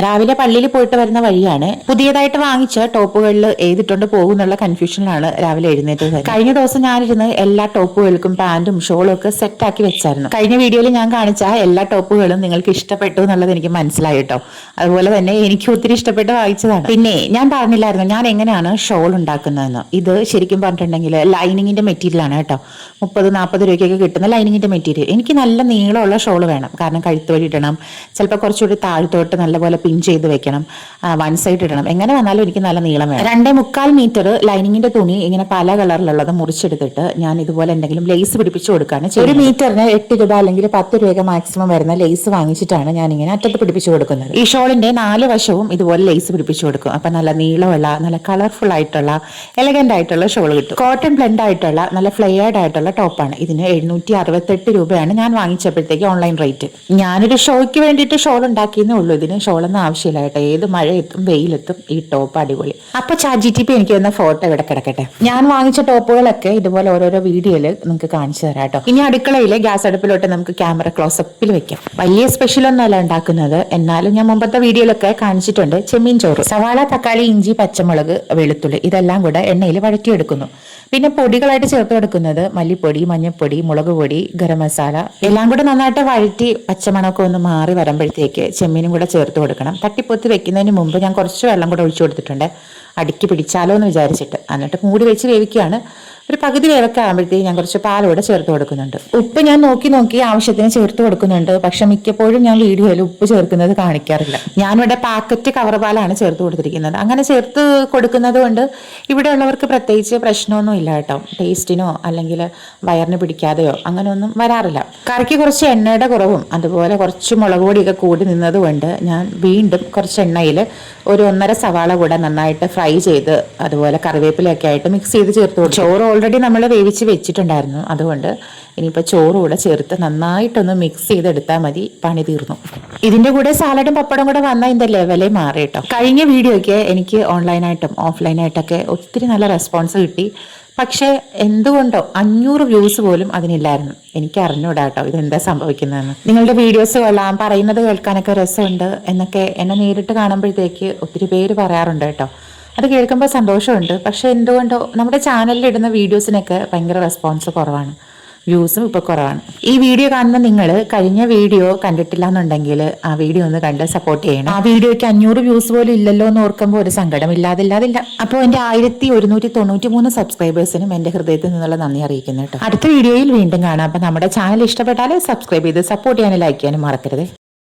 രാവിലെ പള്ളിയിൽ പോയിട്ട് വരുന്ന വഴിയാണ്. പുതിയതായിട്ട് വാങ്ങിച്ച ടോപ്പുകളിൽ ഏതിട്ടുണ്ട് പോകുന്നുള്ള കൺഫ്യൂഷനിലാണ് രാവിലെ എഴുന്നേറ്റത്. കഴിഞ്ഞ ദിവസം ഞാനിരുന്ന് എല്ലാ ടോപ്പുകൾക്കും പാന്റും ഷോളും ഒക്കെ സെറ്റ് ആക്കി വെച്ചായിരുന്നു. കഴിഞ്ഞ വീഡിയോയിൽ ഞാൻ കാണിച്ച എല്ലാ ടോപ്പുകളും നിങ്ങൾക്ക് ഇഷ്ടപ്പെട്ടു എന്നുള്ളത് എനിക്ക് മനസ്സിലായി കേട്ടോ. അതുപോലെ തന്നെ എനിക്ക് ഒത്തിരി ഇഷ്ടപ്പെട്ട് വായിച്ചതാണ്. പിന്നെ ഞാൻ പറഞ്ഞില്ലായിരുന്നു ഞാൻ എങ്ങനെയാണ് ഷോൾ ഉണ്ടാക്കുന്നതെന്ന്. ഇത് ശരിക്കും പറഞ്ഞിട്ടുണ്ടെങ്കിൽ ലൈനിങ്ങിന്റെ മെറ്റീരിയൽ ആണ് കേട്ടോ. 30-40 രൂപയ്ക്കൊക്കെ കിട്ടുന്ന ലൈനിങ്ങിന്റെ മെറ്റീരിയൽ. എനിക്ക് നല്ല നീളമുള്ള ഷോൾ വേണം, കാരണം കഴുത്ത് വഴി ഇടണം, ചിലപ്പോൾ കുറച്ചുകൂടി താഴ്ത്തോട്ട് നല്ലപോലെ പിൻ ചെയ്ത് വെക്കണം, വൺ സൈഡ് ഇടണം. എങ്ങനെ വന്നാലും എനിക്ക് നല്ല നീളം വേണം. 2.25 മീറ്റർ ലൈനിങ്ങിന്റെ തുണി ഇങ്ങനെ പല കളറിലുള്ളത് മുറിച്ചെടുത്തിട്ട് ഞാൻ ഇതുപോലെ എന്തെങ്കിലും ലേസ് പിടിപ്പിച്ചു കൊടുക്കാണ്. 1 മീറ്ററിന് 8 രൂപ അല്ലെങ്കിൽ 10 രൂപ മാക്സിമം വരുന്ന ലേസ് വാങ്ങിച്ചിട്ടാണ് ഞാൻ ഇങ്ങനെ അറ്റത്ത് പിടിപ്പിച്ചു കൊടുക്കുന്നത്. ഈ ഷോളിന്റെ 4 വശവും ഇതുപോലെ ലേസ് പിടിപ്പിച്ചു കൊടുക്കും. അപ്പൊ നല്ല നീളമുള്ള നല്ല കളർഫുൾ ആയിട്ടുള്ള എലഗന്റ് ആയിട്ടുള്ള ഷോൾ കിട്ടും. കോട്ടൺ ബ്ലെൻഡ് ആയിട്ടുള്ള നല്ല ഫ്ലെയർഡ് ആയിട്ടുള്ള ടോപ്പാണ്. ഇതിന് 768 രൂപയാണ് ഞാൻ വാങ്ങിച്ചപ്പോഴത്തേക്ക് ഓൺലൈൻ റേറ്റ്. ഞാനൊരു ഷോയ്ക്ക് വേണ്ടിയിട്ട് ഷോൾ ഉണ്ടാക്കിയെന്നേ ഉള്ളൂ. ഇതിന് ഷോളൊന്നും ആവശ്യമില്ല കേട്ടോ. ഏത് മഴയെത്തും വെയിലെത്തും ഈ ടോപ്പ് അടിപൊളി. അപ്പൊ ChatGPT എനിക്ക് തന്ന ഫോട്ടോ ഇവിടെ കിടക്കട്ടെ. ഞാൻ വാങ്ങിച്ച ടോപ്പുകളൊക്കെ ഇതുപോലെ ഓരോരോ വീഡിയോയില് നിങ്ങൾക്ക് കാണിച്ചു തരാം കേട്ടോ. ഇനി അടുക്കളയിലെ ഗ്യാസ് അടുപ്പിലോട്ട് നമുക്ക് ക്യാമറ ക്ലോസപ്പിൽ വെക്കാം. വലിയ സ്പെഷ്യൽ ഒന്നുമല്ല ഉണ്ടാക്കുന്നത്, എന്നാലും ഞാൻ മുമ്പത്തെ വീഡിയോയിലൊക്കെ കാണിച്ചിട്ടുണ്ട്. ചെമ്മീൻ ചോറ്, സവാള, തക്കാളി, ഇഞ്ചി, പച്ചമുളക്, വെളുത്തുള്ളി ഇതെല്ലാം കൂടെ എണ്ണയിൽ വഴറ്റിയെടുക്കുന്നു. പിന്നെ പൊടികളായിട്ട് ചേർത്ത് കൊടുക്കുന്നത് മല്ലിപ്പൊടി, മഞ്ഞൾപ്പൊടി, മുളക് പൊടി, ഗരം മസാല എല്ലാം കൂടെ നന്നായിട്ട് വഴറ്റി പച്ചമണമൊക്കെ ഒന്ന് മാറി വരുമ്പോഴത്തേക്ക് ചെമ്മീനും കൂടെ ചേർത്ത് കൊടുക്കണം. തട്ടിപ്പൊത്തി വെക്കുന്നതിന് മുമ്പ് ഞാൻ കുറച്ച് വെള്ളം കൂടെ ഒഴിച്ചു കൊടുത്തിട്ടുണ്ട്, അടുക്കി പിടിച്ചാലോ എന്ന് വിചാരിച്ചിട്ട്. എന്നിട്ട് മൂടി വെച്ച് വേവിക്കുകയാണ്. ഒരു പകുതി വേവൊക്കെ ആകുമ്പോഴത്തേക്ക് ഞാൻ കുറച്ച് പാലോടെ ചേർത്ത് കൊടുക്കുന്നുണ്ട്. ഉപ്പ് ഞാൻ നോക്കി ആവശ്യത്തിന് ചേർത്ത് കൊടുക്കുന്നുണ്ട്. പക്ഷെ മിക്കപ്പോഴും ഞാൻ വീഡിയോയിൽ ഉപ്പ് ചേർക്കുന്നത് കാണിക്കാറില്ല. ഞാനിവിടെ പാക്കറ്റ് കവർ പാലാണ് ചേർത്ത് കൊടുത്തിരിക്കുന്നത്. അങ്ങനെ ചേർത്ത് കൊടുക്കുന്നത് കൊണ്ട് ഇവിടെ ഉള്ളവർക്ക് പ്രത്യേകിച്ച് പ്രശ്നമൊന്നും ഇല്ല കേട്ടോ. ടേസ്റ്റിനോ അല്ലെങ്കിൽ വയറിന് പിടിക്കാതെയോ അങ്ങനെയൊന്നും വരാറില്ല. കറിക്ക് കുറച്ച് എണ്ണയുടെ കുറവും അതുപോലെ കുറച്ച് മുളക് പൊടിയൊക്കെ കൂടി നിന്നതുകൊണ്ട് ഞാൻ വീണ്ടും കുറച്ച് എണ്ണയിൽ ഒരു 1.5 സവാള കൂടെ നന്നായിട്ട് ഫ്രൈ ചെയ്ത് അതുപോലെ കറിവേപ്പിലൊക്കെ ആയിട്ട് മിക്സ് ചെയ്ത് ചേർത്ത് കൊടുത്തു. ചോറ് ഓൾറെഡി നമ്മൾ വേവിച്ച് വെച്ചിട്ടുണ്ടായിരുന്നു, അതുകൊണ്ട് ഇനിയിപ്പോൾ ചോറ് കൂടെ ചേർത്ത് നന്നായിട്ടൊന്ന് മിക്സ് ചെയ്തെടുത്താൽ മതി, പണി തീർന്നു. ഇതിന്റെ കൂടെ സാലഡും പപ്പടം കൂടെ വന്നാൽ ഇതിന്റെ ലെവലേ മാറി കേട്ടോ. കഴിഞ്ഞ വീഡിയോയ്ക്ക് എനിക്ക് ഓൺലൈനായിട്ടും ഓഫ്ലൈനായിട്ടൊക്കെ ഒത്തിരി നല്ല റെസ്പോൺസ് കിട്ടി. പക്ഷേ എന്തുകൊണ്ടോ 500 വ്യൂസ് പോലും അതിനില്ലായിരുന്നു. എനിക്ക് അറിഞ്ഞൂടാ കേട്ടോ ഇതെന്താ സംഭവിക്കുന്നതെന്ന്. നിങ്ങളുടെ വീഡിയോസ് കൊള്ളാം, പറയുന്നത് കേൾക്കാനൊക്കെ രസമുണ്ട് എന്നൊക്കെ എന്നെ നേരിട്ട് കാണുമ്പോഴത്തേക്ക് ഒത്തിരി പേര് പറയാറുണ്ട് കേട്ടോ. അത് കേൾക്കുമ്പോൾ സന്തോഷമുണ്ട്. പക്ഷെ എന്തുകൊണ്ടോ നമ്മുടെ ചാനലിൽ ഇടുന്ന വീഡിയോസിനൊക്കെ ഭയങ്കര റെസ്പോൺസ് കുറവാണ്, വ്യൂസും ഇപ്പോൾ കുറവാണ്. ഈ വീഡിയോ കാണുന്ന നിങ്ങൾ കഴിഞ്ഞ വീഡിയോ കണ്ടിട്ടില്ല എന്നുണ്ടെങ്കിൽ ആ വീഡിയോ ഒന്ന് കണ്ട് സപ്പോർട്ട് ചെയ്യണം. ആ വീഡിയോയ്ക്ക് 500 വ്യൂസ് പോലും ഇല്ലല്ലോ എന്ന് ഓർക്കുമ്പോൾ ഒരു സങ്കടം ഇല്ലാതില്ല. അപ്പോൾ എൻ്റെ 1193 സബ്സ്ക്രൈബേഴ്സിനും എൻ്റെ ഹൃദയത്തിൽ നിന്നുള്ള നന്ദി അറിയിക്കുന്നു കേട്ടോ. അടുത്ത വീഡിയോയിൽ വീണ്ടും കാണാം. അപ്പോൾ നമ്മുടെ ചാനൽ ഇഷ്ടപ്പെട്ടാൽ സബ്സ്ക്രൈബ് ചെയ്ത് സപ്പോർട്ട് ചെയ്യാനും ലൈക്ക് ചെയ്യാനും മറക്കരുത്.